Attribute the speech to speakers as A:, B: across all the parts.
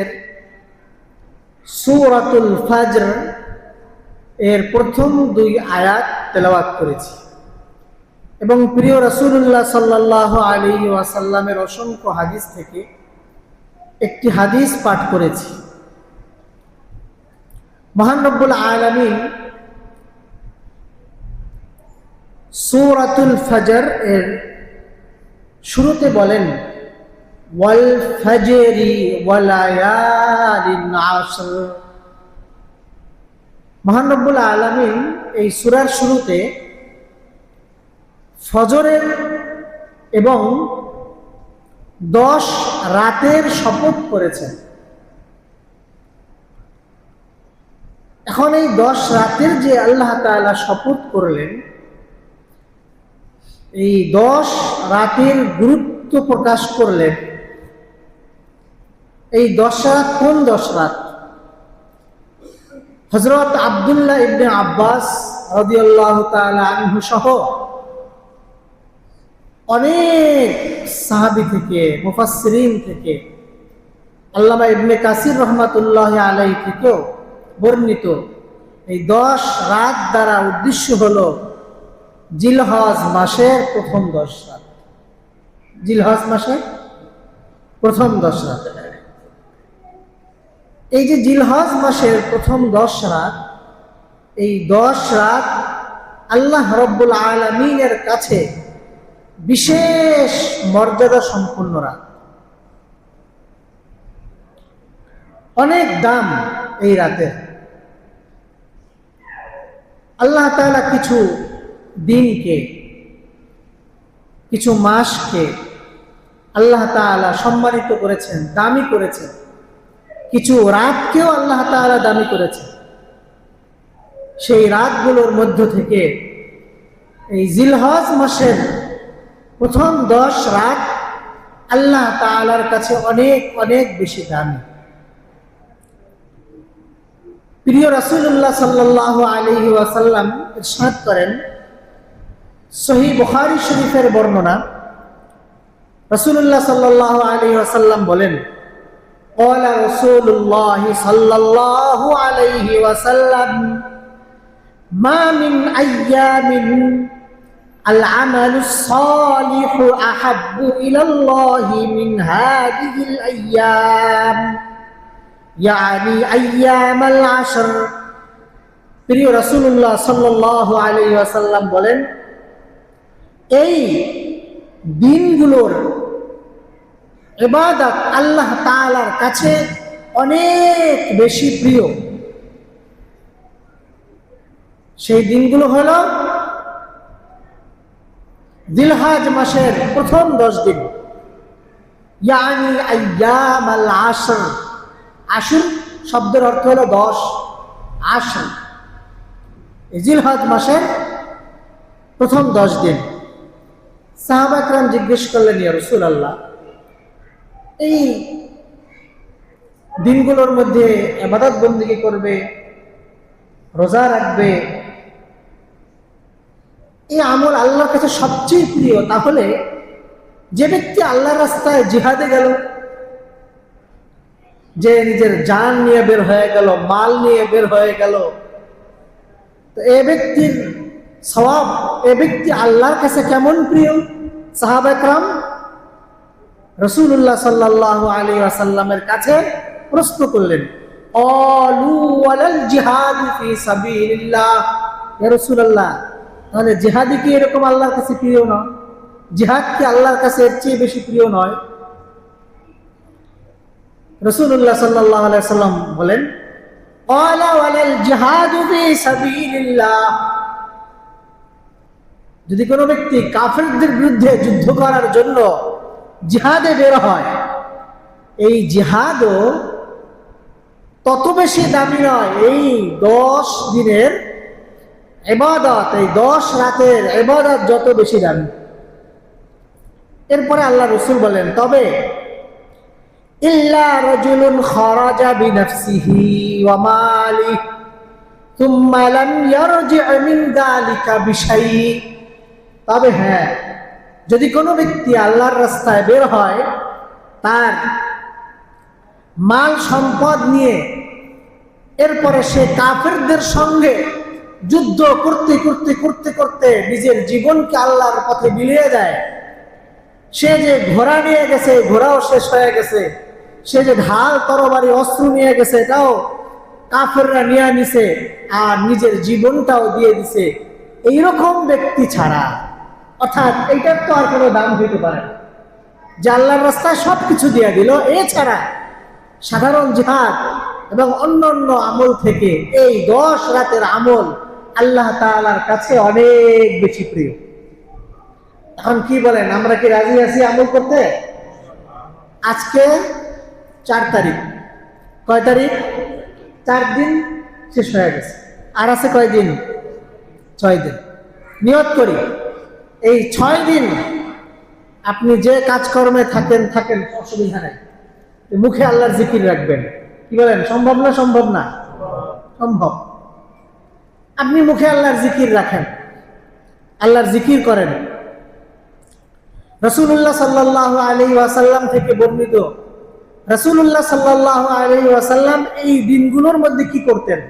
A: এর সূরাতুল ফাজর এর প্রথম 2 আয়াত তেলাওয়াত করেছি এবং প্রিয় রাসূলুল্লাহ সাল্লাল্লাহু আলাইহি ওয়াসাল্লামের অসংখ্য হাদিস থেকে একটি হাদিস পাঠ করেছি। মহান রব্বুল আলামিন সূরাতুল ফাজর এর শুরুতে বলেন ওয়াল ফাজরি ওয়ালায়ালিন আশর। মহান রব্বুল আলামিন এই সূরার শুরুতে ফজরের এবং 10 রাতের শপথ করেছেন। এখন এই 10 রাতের যে আল্লাহ তাআলা শপথ করলেন, এই 10 রাতের গুরুত্ব প্রকাশ করলেন। এই 10 রাত কোন 10 রাত? হযরত আব্দুল্লাহ ইবনে আব্বাস রাদিয়াল্লাহু তাআলা আনহু সহ অনেক সাহাবী থেকে, মুফাসসিরিন থেকে, আল্লামা ইবনে কাসির রাহমাতুল্লাহি আলাইহি থেকেও বর্ণিত এই 10 রাত দ্বারা উদ্দেশ্য হলো জিলহজ মাসের প্রথম 10 রাত। জিলহজ মাসের প্রথম 10 রাত। এই যে জিলহজ মাসের প্রথম 10 রাত, এই 10 রাত আল্লাহ রব্বুল আলামিনের কাছে বিশেষ মর্যাদা সম্পন্ন রাত। অনেক দাম এই রাতের। আল্লাহ তাআলা কিছু দিনকে, কিছু মাসকে আল্লাহ তাআলা সম্মানিত করেছেন, দামি করেছেন। কিছু রাতকেও আল্লাহ তাআলা দামি করেছেন। সেই রাতগুলোর মধ্য থেকে এই জিলহজ মাসের প্রথম 10 রাত আল্লাহ তাআলার কাছে অনেক অনেক বেশি দামি। প্রিয় রাসূলুল্লাহ সাল্লাল্লাহু আলাইহি ওয়াসাল্লাম ইরশাদ করেন, সহিহ বুখারী শরীফের বর্ণনা, রাসূলুল্লাহ সাল্লাল্লাহু আলাইহি ওয়াসাল্লাম বলেন, قال رسول الله صلى الله عليه وسلم ما من أيام العمل الصالح أحب إلى الله من هذه الأيام يعني أيام العشر। প্রিয় রাসূলুল্লাহ সাল্লাল্লাহু আলাইহি ওয়াসাল্লাম বলেন, এই দিনগুলোর ইবাদত আল্লাহ তাআলার কাছে অনেক বেশি প্রিয়। সেই দিনগুলো হলো জিলহজ মাসের প্রথম 10 দিন, ইয়ানি আইয়াম আল আশর। আশর শব্দের অর্থ হলো 10, আশর। জিলহজ মাসের প্রথম 10 দিন। সাহাবা کرام জিজ্ঞেস করলেন, ইয়া রাসূলুল্লাহ, এই দিনগুলোর মধ্যে ইবাদত বন্দেগী করবে, রোজা রাখবে, এই আমল আল্লাহর কাছে সবচেয়ে প্রিয়, তাহলে যে ব্যক্তি আল্লাহর রাস্তায় জিহাদে গেল, যে নিজের জান নিয়ে বের হয়ে গেল, মাল নিয়ে বের হয়ে গেল, তো এই ব্যক্তির সওয়াব, এই ব্যক্তি আল্লাহর কাছে কেমন প্রিয়? সাহাবা کرام রাসূলুল্লাহ সাল্লাল্লাহু আলাইহি ওয়াসাল্লামের কাছে প্রশ্ন করলেন, ক্বালু ওয়ালাল জিহাদ ফি সাবিলিল্লাহ। ইয়া রাসূলুল্লাহ, তাহলে জিহাদি কি এরকম আল্লাহর কাছে প্রিয় নয়? জিহাদ কি আল্লাহর কাছে এর চেয়ে বেশি প্রিয় নয়? রাসূলুল্লাহ সাল্লাল্লাহু আলাইহি ওয়াসাল্লাম বলেন, ক্বালা ওয়ালাল জিহাদ ফি সাবিলিল্লাহ। যদি কোনো ব্যক্তি কাফেরদের বিরুদ্ধে যুদ্ধ করার জন্য জিহাদে বের হয়, এই জিহাদও তত বেশি দামি নয় এই 10 দিনের ইবাদত, এই 10 রাতের ইবাদত যত বেশি দামি। এরপরে আল্লাহ রাসূল বলেন, তবে ইল্লা রাজুলুন খারাজা বিনাফসিহি ওয়া মালিহি সুম্মা লাম ইয়ারজি' মিন যালিকা বিশাই। তবে হ্যাঁ, যদি কোনো ব্যক্তি আল্লাহর রাস্তায় বের হয়, তার মাল সম্পদ নিয়ে এরপরে সে কাফেরদের সঙ্গে যুদ্ধ করতে করতে করতে করতে নিজের জীবনকে আল্লাহর পথে বিলিয়ে দেয়। সে যে ঘোড়া নিয়ে গেছে, ঘোড়াও শেষ হয়ে গেছে। সে যে ঢাল তরবারি অস্ত্র নিয়ে গেছে, এটাও কাফেররা নিয়ে নিছে, আর নিজের জীবনটাও দিয়ে দিছে। এইরকম ব্যক্তি ছাড়া, অর্থাৎ এইটার তো আর কোনো দাম হইতে পারে না, যে আল্লাহর রাস্তায় সবকিছু দিয়ে দিল। এছাড়া সাধারণ জিহাদ এবং অন্যান্য আমল থেকে এই 10 রাতের আমল আল্লাহ তাআলার কাছে অনেক বেশি প্রিয়। এখন কি বলেন, আমরা কি রাজি আছি আমল করতে? আজকে 4 তারিখ, কয় তারিখ? 4 দিন শেষ হয়ে গেছে, আর আছে কয় দিন? 6 দিন। নিয়ত করি এই 6 দিন আপনি যে কাজকর্মে থাকেন, অসুবিধা নেই, মুখে আল্লাহর জিকির রাখবেন। কি বলেন, সম্ভব না? সম্ভব না? সম্ভব। আপনি মুখে আল্লাহর জিকির রাখেন, আল্লাহর জিকির করেন। রাসূলুল্লাহ সাল্লাল্লাহু আলাইহি ওয়াসাল্লাম থেকে বর্ণিত, রাসূলুল্লাহ সাল্লাল্লাহু আলাইহি ওয়াসাল্লাম এই দিনগুলোর মধ্যে কি করতেন?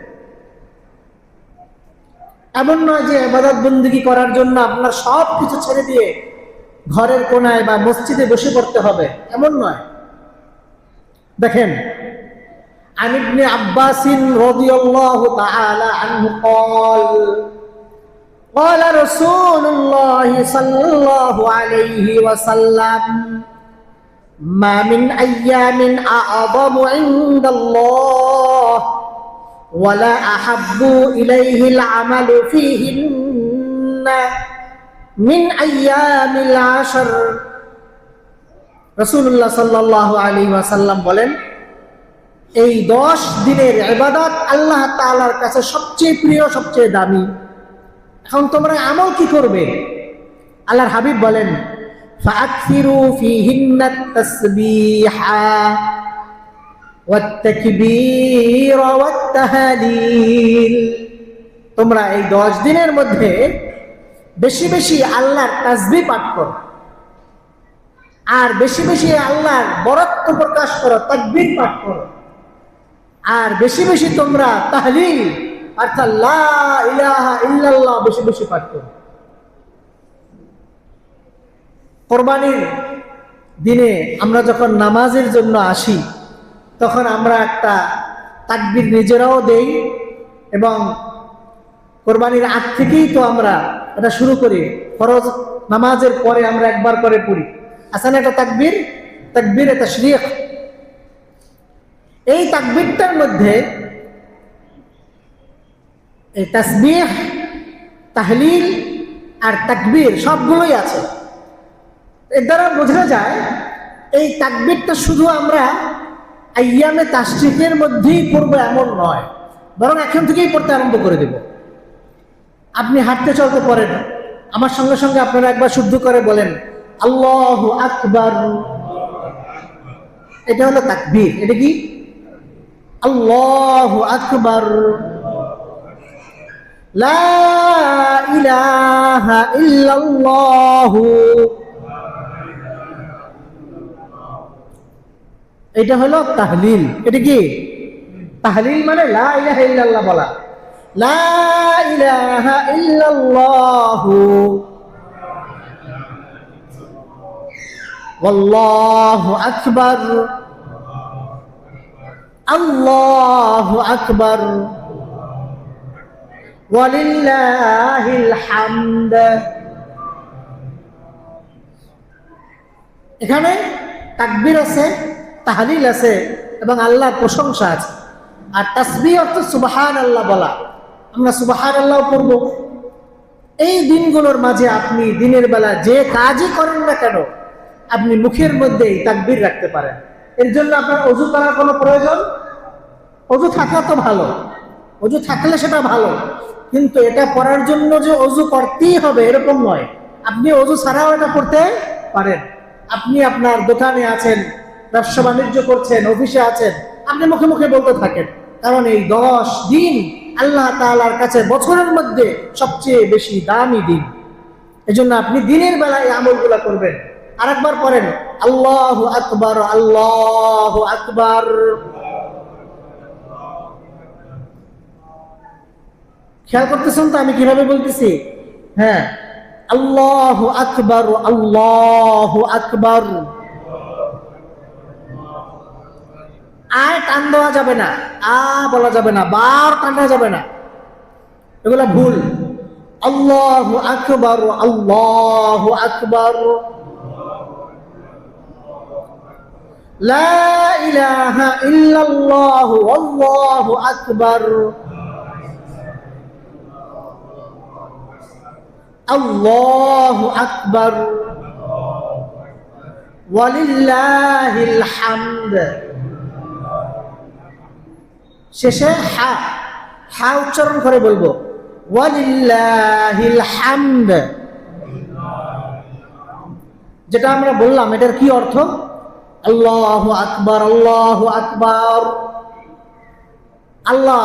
A: এমন নয় যে ইবাদত বন্দেগী করার জন্য আপনার সব কিছু ছেড়ে দিয়ে ঘরের কোনায় বা মসজিদে বসে পড়তে হবে, এমন নয়। দেখেন, عن ابن عباس رضي الله تعالى عنه قال رسول الله صلى الله عليه وسلم ما من أيام أعظم عند الله ولا أحب إليه العمل فيهن من أيام العشر। রাসূলুল্লাহ সাল্লাল্লাহু আলাইহি ওয়াসাল্লাম বলেন, এই 10 দিনের ইবাদত আল্লাহ তাআলার কাছে সবচেয়ে প্রিয়, সবচেয়ে দামি। এখন তোমরা আমল কি করবে? আল্লাহর হাবিব বলেন, ফাআকসিরু ফীহিন্না আত-তাসবিহা ওয়াত-তাকবীর ওয়াত-তাহলিল। তোমরা এই 10 দিনের মধ্যে বেশি বেশি আল্লাহর তাসবিহ পাঠ করো, আর বেশি বেশি আল্লাহর বরত্ব প্রকাশ করো, তাকবীর পাঠ করো, আর বেশি বেশি তোমরা তাহলিল অর্থাৎ লা ইলাহা ইল্লাল্লাহ বেশি বেশি পাঠ করো। কোরবানির দিনে আমরা যখন নামাজের জন্য আসি, তখন আমরা একটা তাকবীর নিজেরাও দেই, এবং কোরবানির আগ থেকেই তো আমরা এটা শুরু করি। ফরজ নামাজের পরে আমরা একবার করে পড়ি, আছে না একটা তাকবীর, তাকবীরে তাশরীক। এই তাকবীরটার মধ্যে এই তাসবিহ, তাহলিল আর তাকবীর সবগুলোই আছে। এর দ্বারা বোঝা যায় এই তাকবীরটা শুধু আমরা আইয়ামে তাশরীকের মধ্যেই পড়বো এমন নয়, বরং এখন থেকেই পড়তে আরম্ভ করে দেব। আপনি হাঁটতে চলতে পারেন, আমার সঙ্গে সঙ্গে আপনারা একবার শুদ্ধ করে বলেন আল্লাহু আকবার। এটা হলো তাকবীর। এটা কি? আল্লাহু আকবার, লা ইলাহা ইল্লাল্লাহু। এটা হলো তাহলিল। এটা কি? তাহলিল মানে লা ইলাহা ইল্লাল্লাহ বলা, লা ইলাহা ইল্লাল্লাহু ওয়াল্লাহু আকবার, আল্লাহু আকবার, ওয়ালিল্লাহিল হামদ। এখানে তাকবীর আছে, তাহলিল আছে, এবং আল্লাহর প্রশংসা আছে। আর তাসবিহ অর্থ সুবহানাল্লাহ বলা, আমরা সুবহানাল্লাহ পড়ব। এই দিনগুলোর মাঝে আপনি দিনের বেলা যে কাজই করেন না কেন, আপনি মুখের মধ্যে তাকবীর রাখতে পারেন। এর জন্য আপনার ওযু করার কোনো প্রয়োজন? ওযু থাকা তো ভালো, ওযু থাকলে সেটা ভালো, কিন্তু এটা পড়ার জন্য যে ওযু করতেই হবে এরকম নয়। আপনি ওযু ছাড়াও এটা পড়তে পারেন। আপনি আপনার দোকানে আছেন, ব্যবসা বাণিজ্য করছেন, অফিসে আছেন, আপনি মুখে মুখে বলতে থাকেন, কারণ এই 10 দিন আল্লাহ তাআলার কাছে বছরের মধ্যে সবচেয়ে বেশি দামি দিন। এজন্য আপনি দিনের বেলায় এই আমলগুলো করবেন। আরেকবার পড়েন, আল্লাহু আকবার, আল্লাহু আকবার। খেয়াল করতেছেন তো আমি কিভাবে বলতেছি? হ্যাঁ, আল্লাহু আকবার, আল্লাহু আকবার। আয় টান দেওয়া যাবে না, আ বলা যাবে না, বার টানা যাবে না, এগুলা ভুল। আল্লাহু আকবার, আল্লাহু আকবার। লা ইলাহা ইল্লাল্লাহ, আল্লাহু আকবার। আল্লাহু আকবার, ওয়ালিল্লাহিল হামদ। শেষে হা, হা উচ্চারণ করে বলবো, ওয়ালিল্লাহিল হামদ। যেটা আমরা বললাম এটার কি অর্থ? আল্লাহু আকবার, আল্লাহু আকবার। আল্লাহ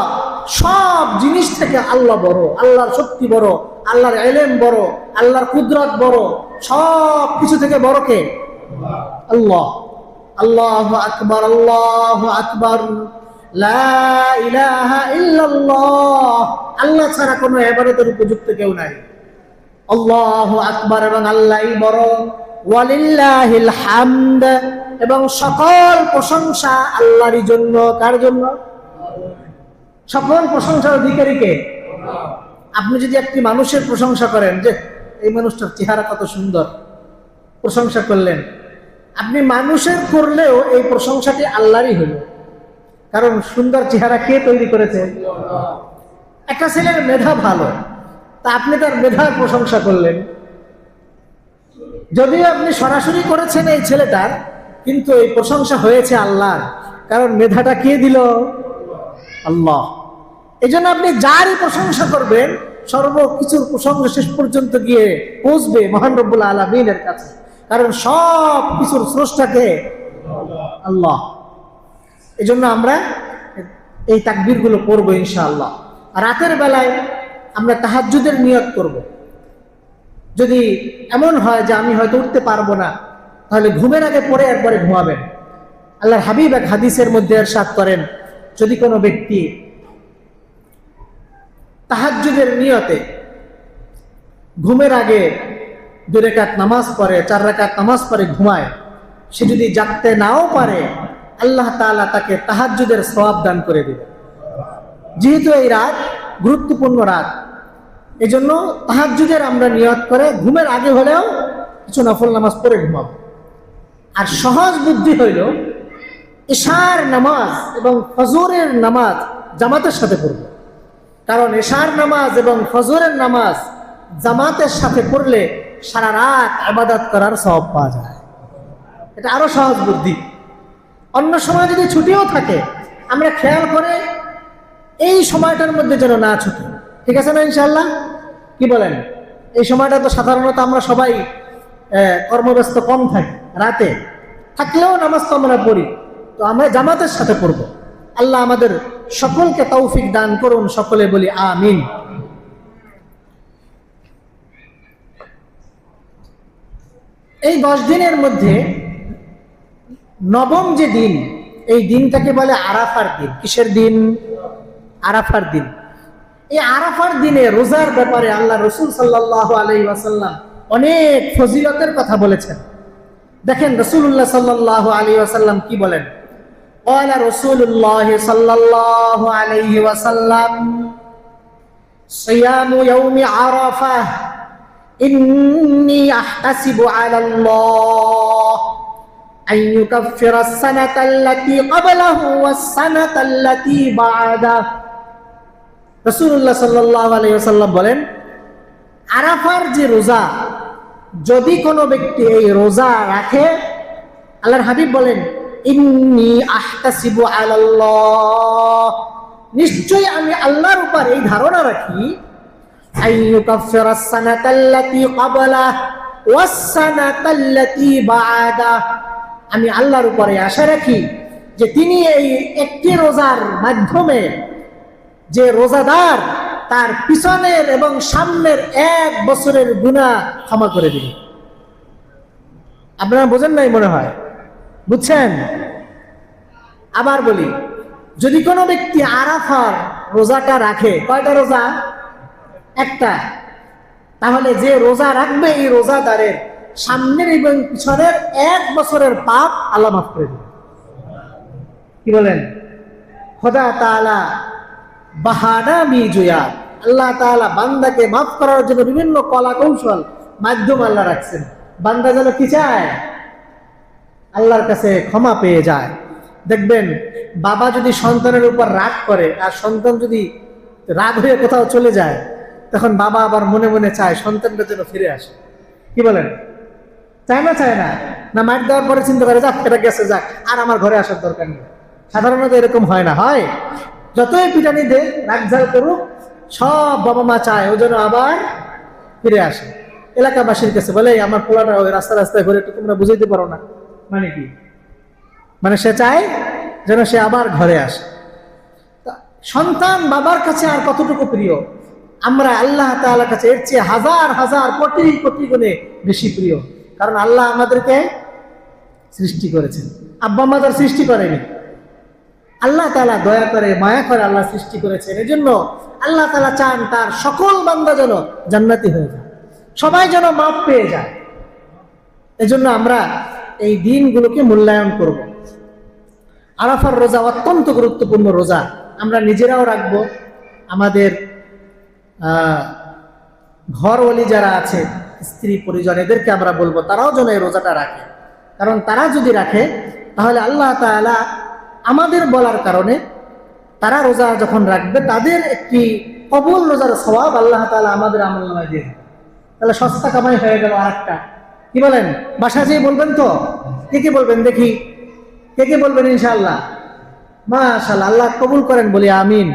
A: সব জিনিস থেকে আল্লাহ বড়, আল্লাহর শক্তি বড়, আল্লাহর ইলম বড়, আল্লাহর কুদরত বড়, সব কিছু থেকে বড় কে? আল্লাহ। আল্লাহু আকবার, আল্লাহু আকবার। লা ইলাহা ইল্লাল্লাহ, আল্লাহ ছাড়া কোনো ইবাদতের উপযুক্ত কেউ নাই। আল্লাহু আকবার, এবং আল্লাহই বড়। ওয়ালিল্লাহিল হামদ, এবং সকল প্রশংসা আল্লাহরই জন্য। কার জন্য? সকল প্রশংসার অধিকারী কে? আপনি যদি একটি মানুষের প্রশংসা করেন, যে এই মানুষটার চেহারা কত সুন্দর, প্রশংসা করলেন, আপনি মানুষের করলেও এই প্রশংসাটি আল্লাহরই হলো, কারণ সুন্দর চেহারা কে তৈরি করেছে? একটা ছেলের মেধা ভালো, তা আপনি তার মেধার প্রশংসা করলেন, যদিও আপনি সরাসরি করেছেন এই ছেলেটার, কিন্তু এই প্রশংসা হয়েছে আল্লাহর, কারণ মেধাটা কে দিল? আল্লাহ। এই জন্য আপনি যারই প্রশংসা করবেন, সর্বকিছুর প্রশংসা শেষ পর্যন্ত গিয়ে পৌঁছবে মহান রব্বুল আলামিনের কাছে, কারণ সব কিছুর স্রষ্টাকে আল্লাহ। এই জন্য আমরা এই তাকবীরগুলো পড়বো ইনশাআল্লাহ। রাতের বেলায় আমরা তাহাজ্জুদের নিয়ত করব। যদি এমন হয় যে আমি হয়তো উঠতে পারবো না, তাহলে ঘুমের আগে পড়ে একবারে ঘুমাবেন। আল্লাহর হাবিব এক হাদিসের মধ্যে ইরশাদ করেন, যদি কোনো ব্যক্তি তাহাজ্জুদের নিয়তে ঘুমের আগে 2 রাকাত নামাজ পড়ে, 4 রাকাত নামাজ পড়ে ঘুমায়, সে যদি জাগতে নাও পারে, আল্লাহ তাআলা তাকে তাহাজ্জুদের সওয়াব দান করে দিবে। যেহেতু এই রাত গুরুত্বপূর্ণ রাত, এজন্য তাহাজ্জুদের আমরা নিয়ত করে ঘুমের আগে হলেও কিছু নফল নামাজ পড়ে ঘুমাবো। আর সহজ বুদ্ধি হইল ইশার নামাজ এবং ফজরের নামাজ জামাতের সাথে পড়ব, কারণ ইশার নামাজ এবং ফজরের নামাজ জামাতের সাথে পড়লে সারা রাত ইবাদত করার সওয়াব পাওয়া যায়। এটা আরো সহজ বুদ্ধি। অন্য সময় যদি ছুটিও থাকে, আমরা খেয়াল করে এই সময়টার মধ্যে যেন না ছুটি। ঠিক আছে না ইনশাআল্লাহ? কি বলেন? এই সময়টা তো সাধারণত আমরা সবাই কর্মব্যস্ত কম থাকি, রাতে থাকলেও নামাজ তো আমরা পড়ি, তো আমরা জামাতের সাথে পড়ব। আল্লাহ আমাদের সকলকে তৌফিক দান করুন, সকলে বলি আমিন। এই 10 দিনের মধ্যে নবম যে দিন, এই দিনটাকে বলে আরাফার দিন। কিসের দিন? আরাফার দিন। এই আরাফার দিনে রোজার ব্যাপারে আল্লাহ রাসূল সাল্লাল্লাহু আলাইহি ওয়াসাল্লাম অনেক ফজিলতের কথা বলেছেন। দেখেন রাসূলুল্লাহ সাল্লাল্লাহু আলাইহি ওয়াসাল্লাম কি বলেন? ক্বালা রাসূলুল্লাহ সাল্লাল্লাহু আলাইহি ওয়াসাল্লাম, সিয়ামু ইয়াউমি আরাফাহ ইন্নী আহতাসিবু আলাল্লাহ আন ইউকাফিরা আস-সানাতা আল্লাতী ক্বাবলাহু ওয়াস-সানাতা আল্লাতী বা'দাহু। রাসূলুল্লাহ সাল্লাল্লাহু আলাইহি ওয়াসাল্লাম বলেন, আরাফার যে রোজা, যদি কোনো ব্যক্তি এই রোজা রাখে, আল্লাহর হাবিব বলেন, ইন্নী আহতাসিবু আলাল্লাহ, নিশ্চয়ই আমি আল্লাহর উপর এই ধারণা রাখি, আইয়ুকাফিরা আস-সানাতা আল্লাতী ক্বাবলাহু ওয়াস-সানাতা আল্লাতী বা'দাহু, আমি আল্লাহর উপরে আশা রাখি যে তিনি এই একটি রোজার মাধ্যমে যে রোজাদার তার পিছনের এবং সামনের 1 বছরের গুনাহ ক্ষমা করে দিবেন। আপনারা বোঝেন নাই মনে হয়, বুঝছেন? আবার বলি, যদি কোনো ব্যক্তি আরাফার রোজাটা রাখে, কয়টা রোজা? একটা। তাহলে যে রোজা রাখবে এই রোজাদারের সামনের এবং পিছনের 1 বছরের পাপ আল্লাহ মাফ করে দেবে। কি বলেন? খোদা তাআলা বাহানা মিজুয়া, আল্লাহ তাআলা বান্দাকে মাফ করার জন্য বিভিন্ন কলা কৌশল মাধ্যম আল্লাহ রাখছেন। বান্দা যেন কি চায়? আল্লাহর কাছে ক্ষমা পেয়ে যায়। দেখবেন বাবা যদি সন্তানের উপর রাগ করে আর সন্তান যদি রাগ হয়ে কোথাও চলে যায়, তখন বাবা আবার মনে মনে চায় সন্তানটা যেন ফিরে আসে। কি বলেন? চায় না? চায় না? না মার দেওয়ার পরে চিন্তা করে যাক এটা গেছে, যাক, আর আমার ঘরে আসার দরকার নেই। সাধারণত এরকম হয় না? হয়। যতই পিটানি দে, রাগঝাল করুক, সব বাবা মা চায় ও যেন আবার ফিরে আসে। এলাকাবাসীর কাছে বলে আমার পোলাটা ওই রাস্তা রাস্তায় ঘুরে, একটু তোমরা বুঝাইতে পারো না? মানে কি? মানে সে চায় যেন সে আবার ঘরে আসে। সন্তান বাবার কাছে আর কতটুকু প্রিয়? আমরা আল্লাহ তাআলার কাছে এর চেয়ে হাজার হাজার কোটি কোটি গুণে বেশি প্রিয়। কারণ আল্লাহ আমাদেরকে সৃষ্টি করেছেন, আব্বা আম্মা তার সৃষ্টি করেনি। আল্লাহ তাআলা দয়া করে, মায়া করে আল্লাহ সৃষ্টি করেছেন। এই জন্য আল্লাহ তাআলা চান তার সকল বান্দা যেন জান্নাতি হয়ে যায়, সবাই যেন মাপ পেয়ে যায়। এজন্য আমরা এই দিনগুলোকে মূল্যায়ন করব। আরাফার রোজা অত্যন্ত গুরুত্বপূর্ণ রোজা। আমরা নিজেরাও রাখবো, আমাদের ঘরওয়ালি যারা আছে, স্ত্রী পরিজন, এদেরকে আমরা বলবো তারাও যেন এই রোজাটা রাখে। কারণ তারা যদি রাখে তাহলে আল্লাহ তাআলা আমাদের বলার কারণে তারা রোজা যখন রাখবে তাদের একটি কবুল রোজার সওয়াব আল্লাহ তাআলা আমাদের আমলনামায় দিয়ে দেবে। তাহলে সস্তা কামাই হয়ে গেল আরেকটা। কি বলেন? বাসা যেয়ে বলবেন তো? কে বলবেন দেখি? কে বলবেন ইনশাআল্লাহ? মাশাআল্লাহ, আল্লাহ কবুল করেন, বলি আমিন।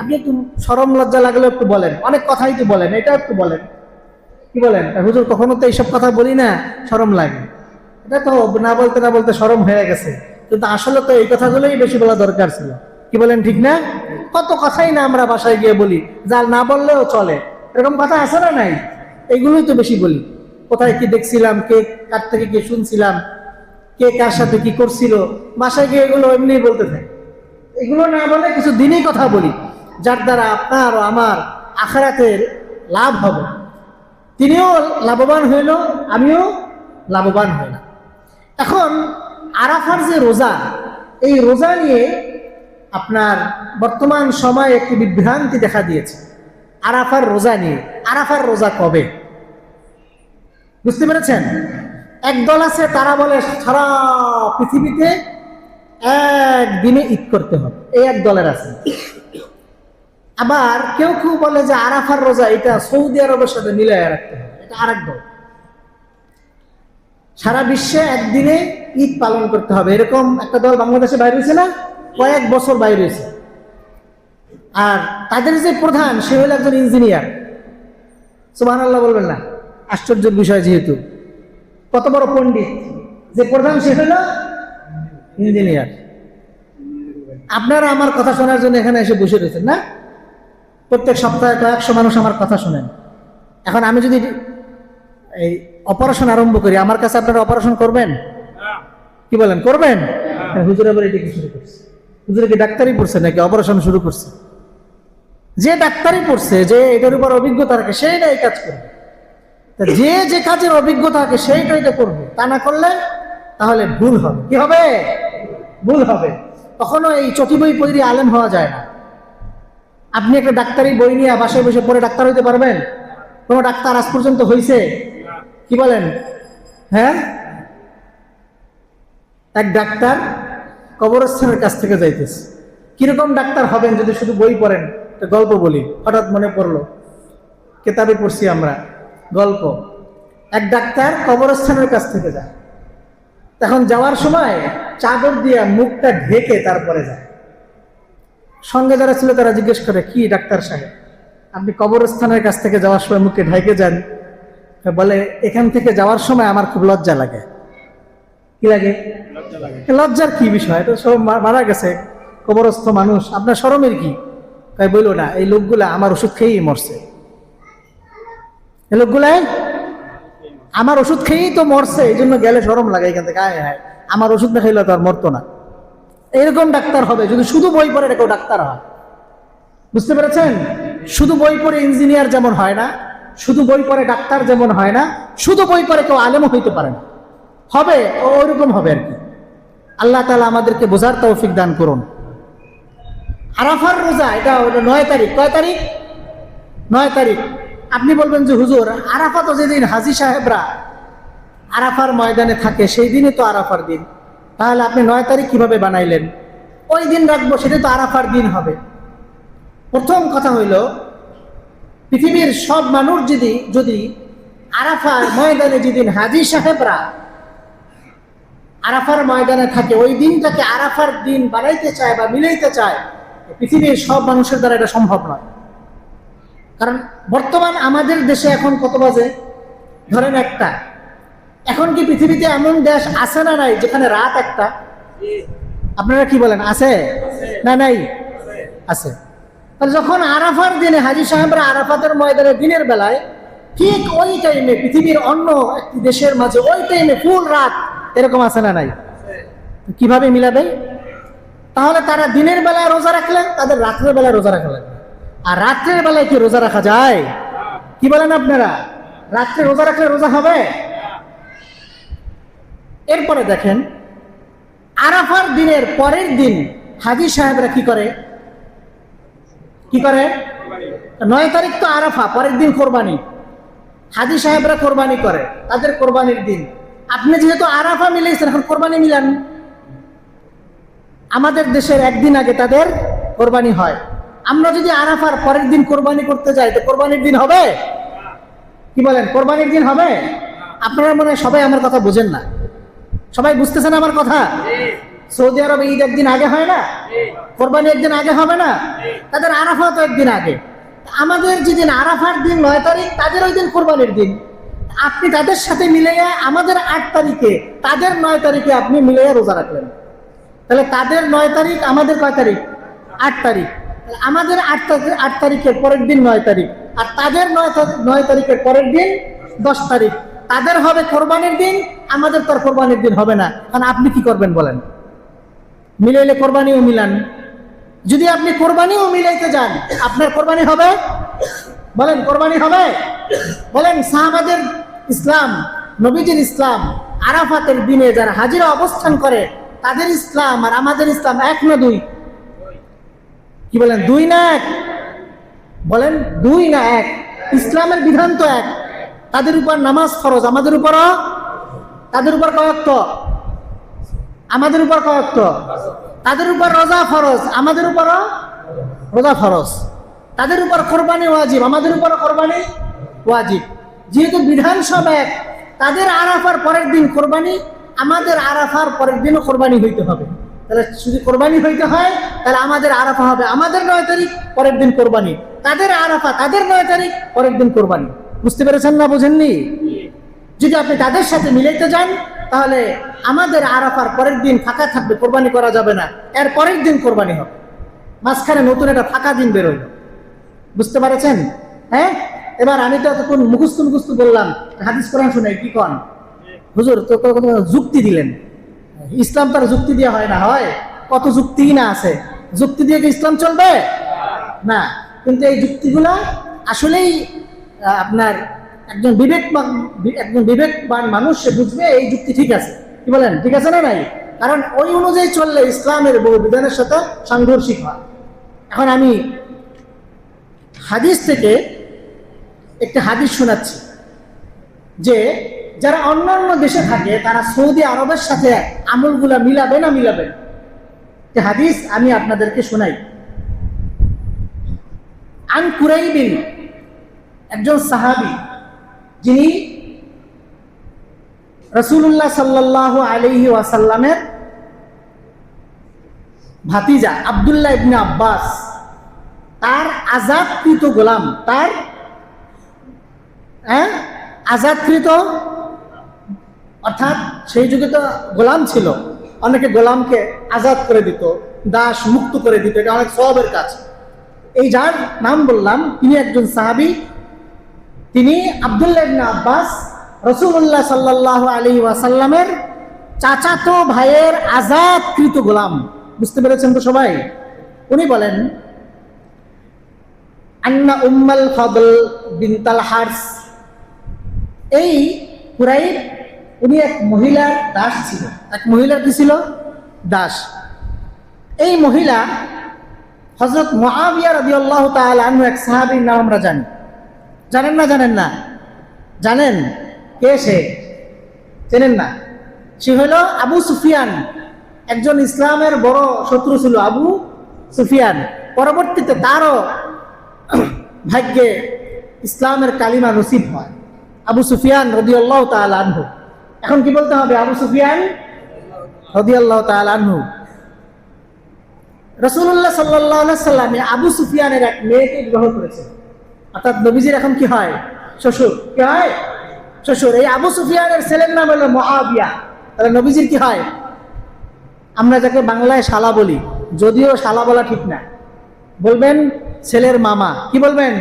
A: আপনি একটু শরম লজ্জা লাগলেও একটু বলেন, অনেক কথাই তো বলেন, এটা একটু বলেন। কি বলেন? হুজুর কখনো তো এইসব কথা বলি না, শরম লাগে। এটা তো না বলতে না বলতে শরম হয়ে গেছে, কিন্তু আসলে তো এই কথাগুলোই বেশি বলা দরকার ছিল। কি বলেন? ঠিক না? কত কথাই না আমরা বাসায় গিয়ে বলি, যা না বললেও চলে, এরকম কথা আছে না নাই? এইগুলোই তো বেশি বলি। কোথায় কি দেখছিলাম, কে কার থেকে কি শুনছিলাম, কে কার সাথে কি করছিল, বাসায় গিয়ে এগুলো এমনি বলতে থাকে। এগুলো না বলে কিছু দিনই কথা বলি, যার দ্বারা আপনার ও আমার আখিরাতের লাভ হবে। তিনিও লাভবান হইল, আমিও লাভবান হইলাম। এখন আরাফার যে রোজা, এই রোজা নিয়ে আপনার বর্তমান সময়ে একটি বিভ্রান্তি দেখা দিয়েছে। আরাফার রোজা নিয়ে, আরাফার রোজা কবে? বুঝতে পেরেছেন? একদল আছে তারা বলে সারা পৃথিবীতে একদিনে ঈদ করতে হবে, এই এক দলের আছে। আবার কেউ কেউ বলে যে আরাফার রোজা এটা সৌদি আরবের সাথে মিলাইয়া রাখতে হবে, এটা আরেক দল। সারা বিশ্বে একদিনে ঈদ পালন করতে হবে, এরকম একটা দল বাংলাদেশে বাইরে হয়েছে না? কয়েক বছর বাইরে হয়েছে। আর তাদের যে প্রধান, সে হলো একজন ইঞ্জিনিয়ার। সুবহানাল্লাহ বলবেন না? আশ্চর্যের বিষয়, যেহেতু কত বড় পণ্ডিত, যে প্রধান সে হলো ইঞ্জিনিয়ার। আপনারা আমার কথা শোনার জন্য এখানে এসে বসে রয়েছেন না? প্রত্যেক সপ্তাহে কয়েকশো মানুষ আমার কথা শোনেন। এখন আমি যদি এই অপারেশন আরম্ভ করি, আমার কাছে আপনারা অপারেশন করবেন? কি বলেন? করবেন? হুজুর আবার এটা কি শুরু করছে? হুজুরে কি ডাক্তারি পড়ছে নাকি অপারেশন শুরু করছে? যে ডাক্তারি পড়ছে, যে এটার উপর অভিজ্ঞতা রাখে, সেইটা এই কাজ করবে। যে যে কাজের অভিজ্ঞতা থাকে সেইটা এটা করবে, তা না করলে তাহলে ভুল হবে। কি হবে? ভুল হবে। কখনো এই চটি বই পড়ে আলেম হওয়া যায় না। আপনি একটা ডাক্তারি বই নিয়ে বাসায় বসে পড়ে ডাক্তার হইতে পারবেন? কোন ডাক্তার আজ পর্যন্ত হয়েছে? কি বলেন? হ্যাঁ, এক ডাক্তার কবরস্থানের কাছ থেকে যাইতেছে। কিরকম ডাক্তার হবেন যদি শুধু বই পড়েন? একটা গল্প বলি, হঠাৎ মনে পড়লো, কেতাবে পড়ছি আমরা গল্প। এক ডাক্তার কবরস্থানের কাছ থেকে যায়, তখন যাওয়ার সময় চাদর দিয়ে মুখটা ঢেকে তারপরে যায়। সঙ্গে যারা ছিল তারা জিজ্ঞেস করে, কি ডাক্তার সাহেব, আপনি কবরস্থানের কাছ থেকে যাওয়ার সময় মুখে ঢেকে যান? বলে, এখান থেকে যাওয়ার সময় আমার খুব লজ্জা লাগে। কি লাগে? লজ্জার কি বিষয়? এটা সব মারা গেছে, কবরস্থ মানুষ, আপনার শরমের কি? তাই বলল না, এই লোকগুলা আমার ওষুধ খেয়েই মরছে। এই লোকগুলাই আমার ওষুধ খেয়েই তো মরছে, এই জন্য গেলে শরম লাগে এখান থেকে, হায় হায় আমার ওষুধ না খাইলে তো আর মরতো না। এরকম ডাক্তার হবে যদি শুধু বই পড়ে কেউ ডাক্তার হয়। বুঝতে পেরেছেন? শুধু বই পড়ে ইঞ্জিনিয়ার যেমন হয় না, শুধু বই পড়ে ডাক্তার যেমন হয় না, শুধু বই পড়ে কেউ আলেমও হইতে পারে না। হবে ওইরকম হবে আর কি। আল্লাহ তাআলা আমাদেরকে বোঝার তৌফিক দান করুন। আরাফার রোজা, এটা 9 তারিখ। কয় তারিখ? 9 তারিখ। আপনি বলবেন যে হুজুর, আরাফা তো যেদিন হাজী সাহেবরা আরাফার ময়দানে থাকে সেই দিনই তো আরাফার দিন, তাহলে আপনি 9 তারিখ কিভাবে বানাইলেন? ওই দিন রাখবো, সেটা তো আরাফার দিন হবে। প্রথম কথা হইল, পৃথিবীর সব মানুষ যদি আরাফার ময়দানে যেদিন হাজী সাহেবরা আরাফার ময়দানে থাকে ওই দিনটাকে আরাফার দিন বানাইতে চায় বা মিলাইতে চায়, পৃথিবীর সব মানুষের দ্বারা এটা সম্ভব নয়। কারণ বর্তমান আমাদের দেশে এখন কত বাজে? ধরেন 1টা। এখন কি পৃথিবীতে এমন দেশ আছে না নাই যেখানে রাত 1টা? আপনারা কি বলেন, আছে না নাই? আছে। তাহলে যখন আরাফার দিনে হাজী সাহেবরা আরাফাতের ময়দানে দিনের বেলায়, ঠিক ওই টাইমে পৃথিবীর অন্য একটি দেশের মাঝে ওই টাইমে ফুল রাত, এরকম আছে না নাই? কিভাবে মিলাবে? তাহলে তারা দিনের বেলায় রোজা রাখলেন, তাদের রাত্রের বেলায় রোজা রাখা লাগবে। আর রাত্রের বেলায় কি রোজা রাখা যায়? কি বলেন আপনারা? রাত্রে রোজা রাখলে রোজা হবে? এরপরে দেখেন, আরাফার দিনের পরের দিন হাজী সাহেবরা কি করে? 9 তারিখ তো আরাফা, পরের দিন কোরবানি। হাজী সাহেবরা কোরবানি করে, তাদের কোরবানির দিন। আপনি যেহেতু আরাফা মিলাইছেন, এখন কোরবানি মিলান। আমাদের দেশের একদিন আগে তাদের কোরবানি হয়। আমরা যদি আরাফার পরের দিন কোরবানি করতে যাই, তো কোরবানির দিন হবে? কি বলেন, কোরবানির দিন হবে? আপনারা মনে হয় সবাই আমার কথা বুঝেন না। সবাই বুঝতেছেন আমার কথা? সৌদি আরবে ঈদ একদিন আগে হয় না? কোরবানি একদিন আগে হবে না? তাদের আরাফা তো একদিন আগে। আমাদের যেদিন আরাফার দিন 9 তারিখ, তাদের ওই দিন কোরবানির দিন। আপনি তাদের সাথে মিলাইয়া আমাদের 8 তারিখে, তাদের 9 তারিখে আপনি মিলাইয়া রোজা রাখলেন। তাহলে তাদের 9 তারিখ, আমাদের কয় তারিখ? 8 তারিখ। আমাদের 8 তারিখের পরের দিন 9 তারিখ, আর তাদের 9 তারিখের পরের দিন 10 তারিখ। তাদের হবে কোরবানির দিন, আমাদের তো কোরবানির দিন হবে না। কারণ আপনি কি করবেন বলেন? মিলাইলে কোরবানিও মিলান। যদি আপনি কোরবানিও মিলাইতে যান, আপনার কোরবানি হবে? বলেন, কোরবানি হবে? বলেন, সাহাবাদের ইসলাম, নবীজির ইসলাম, আরাফাতের দিনে যারা হাজিরা অবস্থান করে তাদের ইসলাম আর আমাদের ইসলাম 1 না 2? কি বলেন, 2 না 1? বলেন 2 না 1? ইসলামের বিধান তো 1। তাদের উপর নামাজ ফরজ, আমাদের উপরও। তাদের উপর কয় ওয়াক্ত? আমাদের উপর কয় ওয়াক্ত? তাদের উপর রোজা ফরজ, আমাদের উপরও রোজা ফরজ। তাদের উপর কোরবানি ওয়াজিব, আমাদের উপর কোরবানি ওয়াজিব। যেহেতু বিধান সব 1, তাদের আরাফার পরের দিন কোরবানি, আমাদের আরাফার পরের দিনও কোরবানি হইতে হবে। তাহলে যদি কোরবানি হইতে হয়, তাহলে আমাদের আরাফা হবে আমাদের 9 তারিখ, পরের দিন কোরবানি। তাদের আরাফা তাদের 9 তারিখ, পরের দিন কোরবানি। বুঝতে পেরেছেন না বুঝেননি? যদি আপনি তাদের সাথে মিলাইতে যান, তাহলে আমাদের আরাফার পরের দিন ফাঁকা থাকবে, কোরবানি করা যাবে না। এর পরের দিন কোরবানি হবে, মাঝখানে নতুন একটা ফাঁকা দিন বেরোল। বুঝতে পারছেন? হ্যাঁ। এবার আমি তো এতক্ষণ মুখস্থ বললাম, হাদিস কোরআন শুনে কি কন হুজুর, তো যুক্তি দিলেন। ইসলাম তার যুক্তি দিয়ে হয় না, হয় কত যুক্তি না আছে। যুক্তি দিয়ে কি ইসলাম চলবে? না। কিন্তু এই যুক্তিগুলা আসলেই আপনার একজন বিবেকবান মানুষ সে বুঝবে এই যুক্তি ঠিক আছে। কি বলেন, ঠিক আছে না নাই? কারণ ওই অনুযায়ী চললে ইসলামের বহু বিধানের সাথে সাংঘর্ষিক হয়। এখন আমি হাদিস থেকে একটা হাদিস শোনাচ্ছি যে যারা অন্যান্য দেশে থাকে তারা সৌদি আরবের সাথে আমলগুলা মিলাবে না মিলাবে। যে হাদিস আমি আপনাদেরকে শোনাই। আন কুরাইবিন, একজন সাহাবী, যিনি রাসূলুল্লাহ সাল্লাল্লাহু আলাইহি ওয়াসাল্লামের ভাতিজা আব্দুল্লাহ ইবনে আব্বাস, তার আজাদকৃত গোলাম, তার আজাদকৃত, অর্থাৎ সেই যুগে তো গোলাম ছিল, অনেকে গোলামকে আজাদ করে দিত, দাস মুক্ত করে দিত, এটা অনেক সওয়াবের কাজ। এই যার নাম বললাম তিনি একজন সাহাবী, তিনি আব্দুল্লাহ ইবনে আব্বাস রাসূলুল্লাহ সাল্লাল্লাহু আলাইহি ওয়াসাল্লামের চাচাতো ভাইয়ের আযাদকৃত গোলাম। বুঝতে পেরেছেন তো সবাই? উনি বলেন আন্না উম্মাল ফাদল বিনতাল হারস, এই কুরাইব উনি এক মহিলার দাস ছিল। এক মহিলার কি ছিল? দাস। এই মহিলা হযরত মুআবিয়া রাদিয়াল্লাহু তাআলা আনহু, এক সাহাবীর নাম আমরা জানি। জানেন না? জানেন না? জানেন কে সে? চেনেন না? সে হলো আবু সুফিয়ান। একজন ইসলামের বড় শত্রু ছিল আবু সুফিয়ান। পরবর্তীতে তারও ভাগ্যে ইসলামের কালিমা নসিব হয়, আবু সুফিয়ান রাদিয়াল্লাহু তাআলা আনহু। এখন কি বলতে হবে? আবু সুফিয়ান রাদিয়াল্লাহু তাআলা আনহু। রাসূলুল্লাহ সাল্লাল্লাহু আলাইহি সাল্লাম আবু সুফিয়ানের এক মেয়েকে বিবাহ করেছেন। অর্থাৎ নবীজির এখন কি হয়? শ্বশুর। কি হয়? শ্বশুর। এই আবু সুফিয়ানের ছেলের নাম হলো মুআবিয়া। তাহলে নবীজির কি হয়? আমরা যাকে বাংলায় শালা বলি, যদিও শালা বলা ঠিক না, বলবেন ছেলের মামা। কি বলবেন?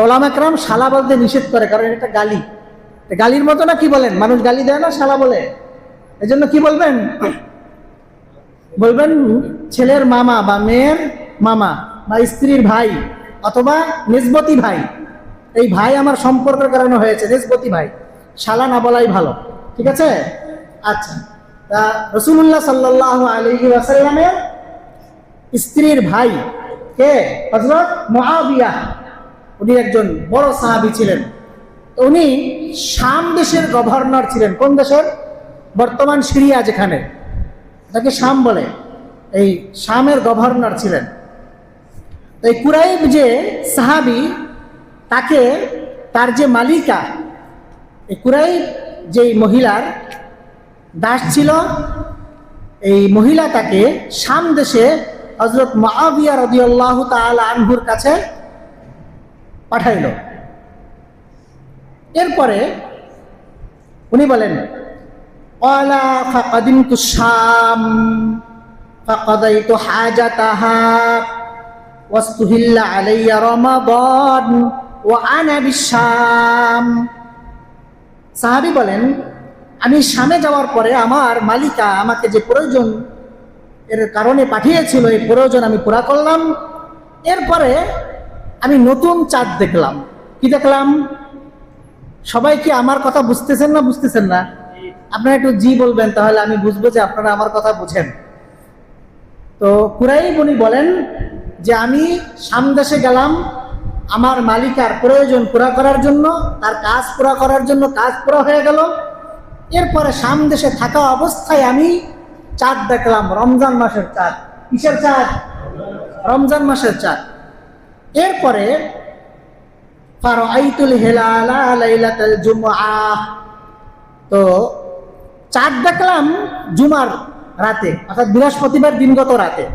A: উলামা কেরাম শালা বলতে নিষেধ করে, কারণ এটা গালি। গালির মতো না? কি বলেন? মানুষ গালি দেয় না, শালা বলে। এজন্য কি বলবেন? বলবেন ছেলের মামা বা মেয়ের মামা বা স্ত্রীর ভাই অথবা নিসবতি ভাই। এই ভাই আমার সম্পর্কের কারণে হয়েছে, নিসবতি ভাই। শালা না বলাই ভালো। ঠিক আছে? আচ্ছা, তা রাসূলুল্লাহ সাল্লাল্লাহু আলাইহি ওয়াসাল্লামের স্ত্রীর ভাই কে? হযরত মুআবিয়া। উনি একজন বড় সাহাবী ছিলেন। উনি শাম দেশের গভর্নর ছিলেন। কোন দেশের? বর্তমান সিরিয়া যেখানে, তাকে শাম বলে, এই শামের গভর্নর ছিলেন। এই কুরাইব যে সাহাবী, তাকে তার যে মালিকা, এই কুরাইব যেই মহিলার দাস ছিল, এই মহিলা তাকে শাম দেশে হযরত মুআবিয়া রাদিয়াল্লাহু তাআলা আনহুর কাছে পাঠাইল। এরপরে উনি বলেন ক্বালা ফাকাদিমতু শাম ফাকাদাইতু হাজাতাহা ওয়াস্তুহিল্লা আলাইয়া রমাদান ওয়া আনা বিশাম। সাহাবী বলেন, আমি শামে যাওয়ার পরে আমার মালিকা আমাকে যে প্রয়োজন এর কারণে পাঠিয়েছিল, এই প্রয়োজন আমি পুরা করলাম। এরপরে আমি নতুন চাঁদ দেখলাম। কি দেখলাম? সবাই কি আমার কথা বুঝতেছেন না? বুঝতেছেন না? আপনারা একটু জি বলবেন, তাহলে আমি বুঝবো যে আপনারা আমার কথা বুঝেন। তো কুরাইব উনি বলেন যে আমি শাম দেশে গেলাম আমার মালিকার প্রয়োজন পুরা করার জন্য, তার কাজ পুরা করার জন্য। কাজ পুরা হয়ে গেল। এরপরে শাম দেশে থাকা অবস্থায় আমি চাঁদ দেখলাম, রমজান মাসের চাঁদ। কিসের চাঁদ? রমজান মাসের চাঁদ। এরপরে ফারাআইতুল হিলালা লাইলাতাল জুমআহ, তো চাঁদ দেখলাম জুমার রাতে, অর্থাৎ বৃহস্পতিবার দিনগত রাতে।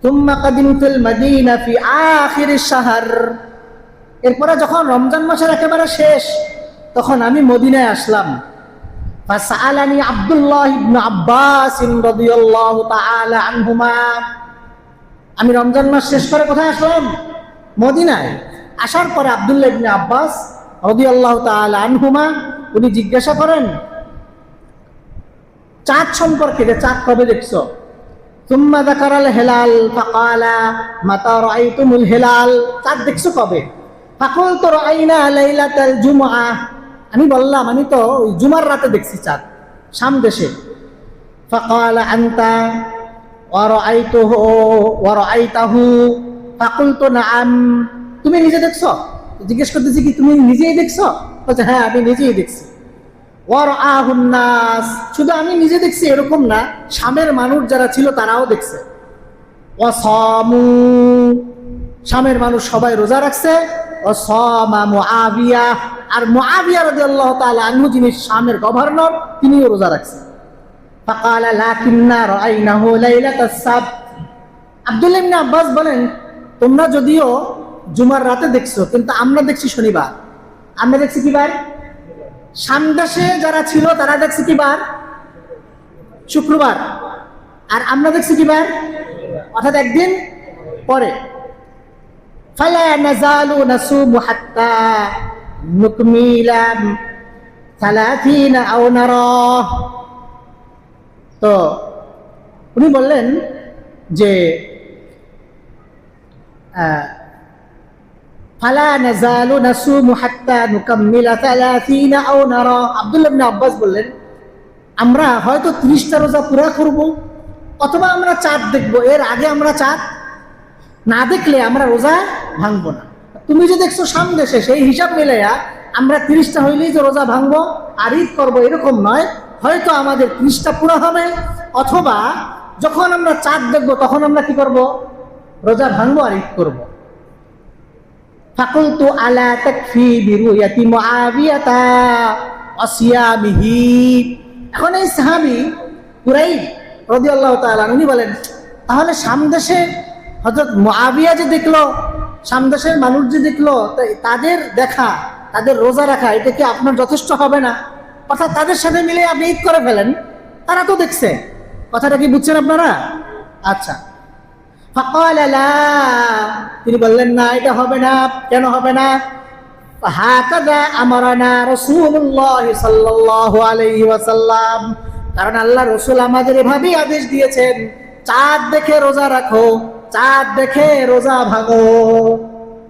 A: তুম্মা কাদিমতুল মদিনা ফি আখিরিশ শাহর, এরপরে যখন রমজান মাসের একেবারে শেষ, তখন আমি মদিনায় আসলাম। ফাসআলানি আব্দুল্লাহ ইবনে আব্বাস রাদিয়াল্লাহু তাআলা আনহুমা, আমি রমজান মাস শেষ করে কোথায় আসলাম? মদিনায়। আসার পরে আব্দুল্লাহ ইবনে আব্বাস রাদিয়াল্লাহু তাআলা আনহুমা উনি জিজ্ঞাসা করেন চাঁদ সম্পর্কে, যে চাঁদ কবে দেখছো? সুম্মা যাকারাল হিলাল ফাকালা মাতা রাআইতুমুল হিলাল, চাঁদ দেখছো কবে? ফাকুলতু রাআইনা লাইলাতাল জুমআহ, আমি বললাম আমি তো ওই জুমার রাতে দেখছি চাঁদ শাম দেশে। ফাকালা আনতা ওয়া রাআইতুহু ওয়া রাআইতাহু, ফাকুলতু নাআম, তুমি নিজে দেখছো? জিজ্ঞেস করতেছি কি তুমি নিজেই দেখছো? বলছে হ্যাঁ আমি নিজেই দেখছি। ওয়া রাআহুন নাস, শুধু আমি নিজে দেখছি এরকম না, শামের মানুষ যারা ছিল তারাও দেখছে। ওয়া সামু, শামের মানুষ সবাই রোজা রাখছে। ওয়া সামা মুআবিয়া, আর মুআবিয়া রাদিয়াল্লাহু তাআলা আনহু যিনি শামের গভর্নর, তিনিও রোজা রাখছেন। ফাকালা লাকিন্না রাআইনাহু লাইলাতাস সাbt, আব্দুল্লাহ ইবনে আব্বাস বলেন তোমরা যদিও জুমার রাতে দেখছো, কিন্তু আমরা দেখছি শনিবার। আমরা দেখছি কি বার? শাম দেশে যারা ছিল তারা দেখছে কি বার? শুক্রবার। আর আমরা দেখছি কি বার? অর্থাৎ একদিন পরে। ফালা নাযালু নাসুমু হাত্তা নুকমিলা 30 আও নারা। তো উনি বললেন যে ফালা নাযালু নাসুমু হাত্তা নুকাম্মিলা 30 আও নারা। আব্দুল্লাহ ইবনে আব্বাস বললেন, আমরা হয়তো 30টা রোজা পুরা করব, অথবা আমরা চাঁদ দেখব, এর আগে আমরা চাঁদ না দেখলে আমরা রোজা ভাঙবো না। তুমি যে দেখছো সামদেশে, সেই হিসাব মিলাইয়া আমরা 30টা হইলেই যে রোজা ভাঙবো আর ঈদ করবো এরকম নয়। হয়তো আমাদের 30টা পুরা হবে, অথবা যখন আমরা চাঁদ দেখবো তখন আমরা কি করব, রোজা ভাঙবো আর ঈদ করবো। ফাকুলতু আলা তাকফি বিরুয়াতি মুআবিয়াতা ওয়াসিয়ামিহি। এখন এই সাহাবী কুরাইব রাদিয়াল্লাহু তাআলা উনি বলেন, তাহলে সামদেশে হযরত মুআবিয়া যে দেখলো, সামদেশের মানুষ যে দেখলো, তাদের দেখা, তাদের রোজা রাখা, এটা কি আপনার যথেষ্ট হবে না? অর্থাৎ তাদের সাথে মিলে আপনি ঈদ করে ফেলেন, তারা তো দেখছে। কথাটা কি বুঝছেন আপনারা? আচ্ছা। ফাকালা লা, তিনি বললেন না, এটা হবে না। কেন হবে না? হাকাযা আমারানা রাসূলুল্লাহ সাল্লাল্লাহু আলাইহি ওয়াসাল্লাম, কারণ আল্লাহ রাসূল আমাদের এভাবেই আদেশ দিয়েছেন, চাঁদ দেখে রোজা রাখো, চাঁদ দেখে রোজা ভাঙো।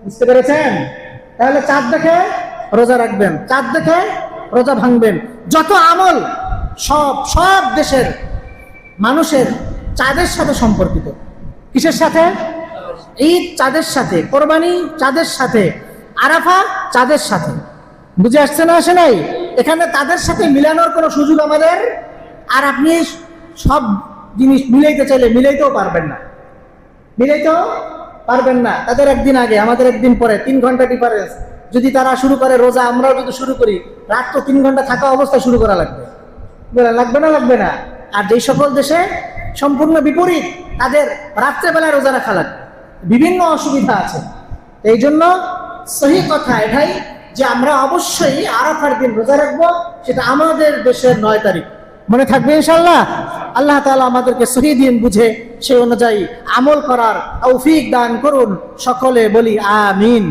A: বুঝতে পেরেছেন? তাহলে চাঁদ দেখে রোজা রাখবেন, চাঁদ দেখে রোজা ভাঙবেন। যত আমল সব দেশের মানুষের চাঁদের সাথে সম্পর্কিত। কিসের সাথে? ঈদ চাঁদের সাথে, কোরবানি চাঁদের সাথে, আরাফা চাঁদের সাথে। বুঝে আসছে না? আসে নাই? এখানে তাদের সাথে মিলানোর কোনো সুযোগ আমাদের, আর আপনি সব জিনিস মিলাইতে চাইলে মিলাইতেও পারবেন না, মিলাইতেও পারবেন না। তাদের একদিন আগে, আমাদের একদিন পরে, 3 ঘন্টা ডিফারেন্স। যদি তারা শুরু করে রোজা, আমরাও যদি শুরু করি, রাত তো 3 ঘন্টা থাকা অবস্থায় শুরু করা লাগবে। লাগবে না? লাগবে না? আর যেই সকল দেশে সম্পূর্ণ বিপরীত, তাদের রাত্রেবেলায় রোজা রাখা লাগবে, বিভিন্ন অসুবিধা আছে। এই জন্য সহি কথা এটাই যে আমরা অবশ্যই আরাফার দিন রোজা রাখবো, সেটা আমাদের দেশের 9 তারিখ। মনে থাকবে ইনশাআল্লাহ। আল্লাহ তাআলা আমাদেরকে সহি দিন বুঝে সেই অনুযায়ী আমল করার তৌফিক দান করুন। সকলে বলি আমিন।